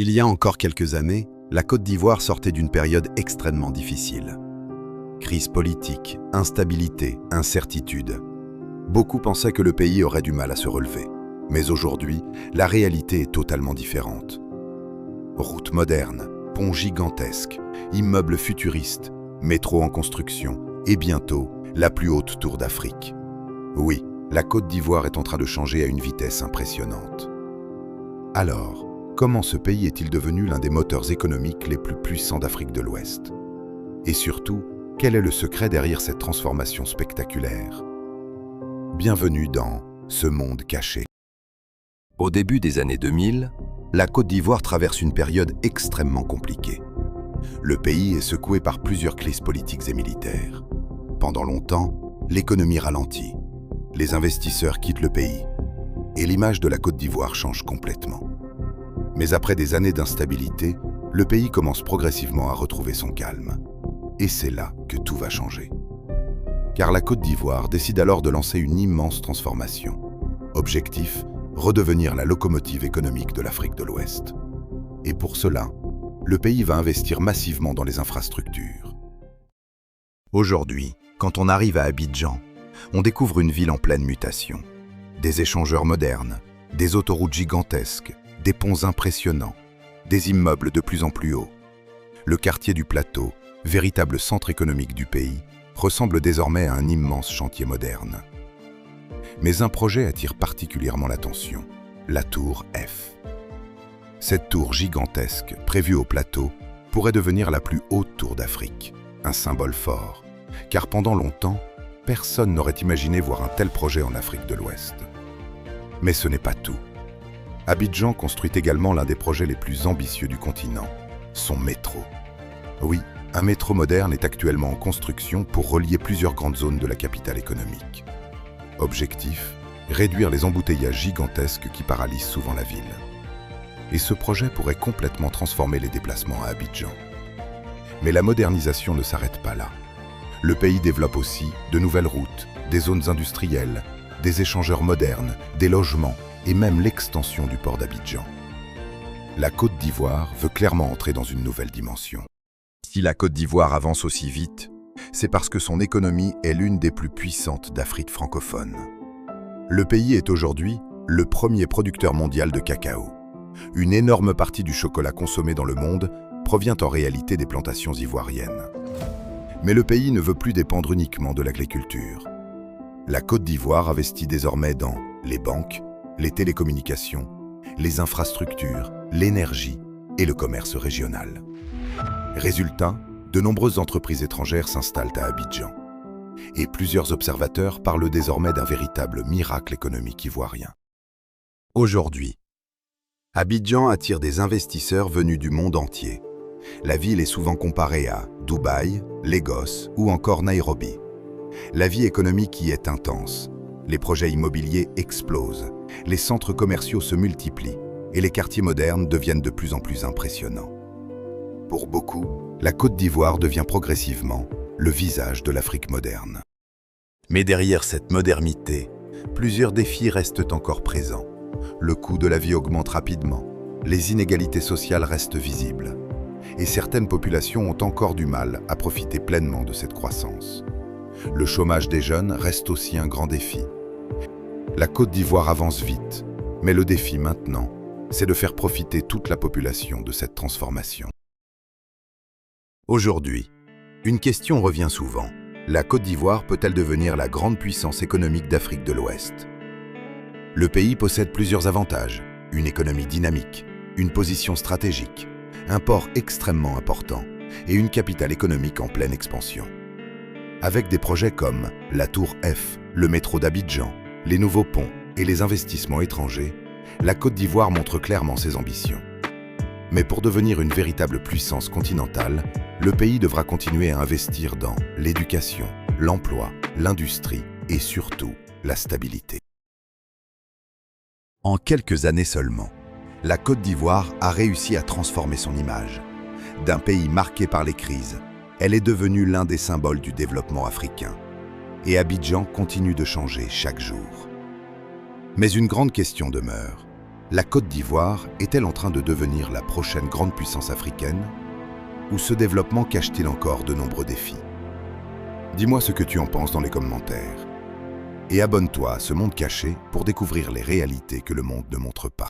Il y a encore quelques années, la Côte d'Ivoire sortait d'une période extrêmement difficile. Crise politique, instabilité, incertitude. Beaucoup pensaient que le pays aurait du mal à se relever. Mais aujourd'hui, la réalité est totalement différente. Routes modernes, ponts gigantesques, immeubles futuristes, métro en construction et bientôt, la plus haute tour d'Afrique. Oui, la Côte d'Ivoire est en train de changer à une vitesse impressionnante. Alors, comment ce pays est-il devenu l'un des moteurs économiques les plus puissants d'Afrique de l'Ouest? Et surtout, quel est le secret derrière cette transformation spectaculaire? Bienvenue dans Ce monde caché. Au début des années 2000, la Côte d'Ivoire traverse une période extrêmement compliquée. Le pays est secoué par plusieurs crises politiques et militaires. Pendant longtemps, l'économie ralentit, les investisseurs quittent le pays, et l'image de la Côte d'Ivoire change complètement. Mais après des années d'instabilité, le pays commence progressivement à retrouver son calme. Et c'est là que tout va changer. Car la Côte d'Ivoire décide alors de lancer une immense transformation. Objectif, redevenir la locomotive économique de l'Afrique de l'Ouest. Et pour cela, le pays va investir massivement dans les infrastructures. Aujourd'hui, quand on arrive à Abidjan, on découvre une ville en pleine mutation. Des échangeurs modernes, des autoroutes gigantesques, des ponts impressionnants, des immeubles de plus en plus hauts. Le quartier du Plateau, véritable centre économique du pays, ressemble désormais à un immense chantier moderne. Mais un projet attire particulièrement l'attention, la tour F. Cette tour gigantesque, prévue au Plateau, pourrait devenir la plus haute tour d'Afrique, un symbole fort, car pendant longtemps, personne n'aurait imaginé voir un tel projet en Afrique de l'Ouest. Mais ce n'est pas tout. Abidjan construit également l'un des projets les plus ambitieux du continent, son métro. Oui, un métro moderne est actuellement en construction pour relier plusieurs grandes zones de la capitale économique. Objectif, réduire les embouteillages gigantesques qui paralysent souvent la ville. Et ce projet pourrait complètement transformer les déplacements à Abidjan. Mais la modernisation ne s'arrête pas là. Le pays développe aussi de nouvelles routes, des zones industrielles, des échangeurs modernes, des logements et même l'extension du port d'Abidjan. La Côte d'Ivoire veut clairement entrer dans une nouvelle dimension. Si la Côte d'Ivoire avance aussi vite, c'est parce que son économie est l'une des plus puissantes d'Afrique francophone. Le pays est aujourd'hui le premier producteur mondial de cacao. Une énorme partie du chocolat consommé dans le monde provient en réalité des plantations ivoiriennes. Mais le pays ne veut plus dépendre uniquement de l'agriculture. La Côte d'Ivoire investit désormais dans les banques, les télécommunications, les infrastructures, l'énergie et le commerce régional. Résultat, de nombreuses entreprises étrangères s'installent à Abidjan. Et plusieurs observateurs parlent désormais d'un véritable miracle économique ivoirien. Aujourd'hui, Abidjan attire des investisseurs venus du monde entier. La ville est souvent comparée à Dubaï, Lagos ou encore Nairobi. La vie économique y est intense. Les projets immobiliers explosent, les centres commerciaux se multiplient et les quartiers modernes deviennent de plus en plus impressionnants. Pour beaucoup, la Côte d'Ivoire devient progressivement le visage de l'Afrique moderne. Mais derrière cette modernité, plusieurs défis restent encore présents. Le coût de la vie augmente rapidement, les inégalités sociales restent visibles, et certaines populations ont encore du mal à profiter pleinement de cette croissance. Le chômage des jeunes reste aussi un grand défi. La Côte d'Ivoire avance vite, mais le défi maintenant, c'est de faire profiter toute la population de cette transformation. Aujourd'hui, une question revient souvent. La Côte d'Ivoire peut-elle devenir la grande puissance économique d'Afrique de l'Ouest? Le pays possède plusieurs avantages, une économie dynamique, une position stratégique, un port extrêmement important et une capitale économique en pleine expansion. Avec des projets comme la Tour F, le métro d'Abidjan, les nouveaux ponts et les investissements étrangers, la Côte d'Ivoire montre clairement ses ambitions. Mais pour devenir une véritable puissance continentale, le pays devra continuer à investir dans l'éducation, l'emploi, l'industrie et surtout la stabilité. En quelques années seulement, la Côte d'Ivoire a réussi à transformer son image. D'un pays marqué par les crises, elle est devenue l'un des symboles du développement africain. Et Abidjan continue de changer chaque jour. Mais une grande question demeure. La Côte d'Ivoire est-elle en train de devenir la prochaine grande puissance africaine? Ou ce développement cache-t-il encore de nombreux défis? Dis-moi ce que tu en penses dans les commentaires. Et abonne-toi à ce monde caché pour découvrir les réalités que le monde ne montre pas.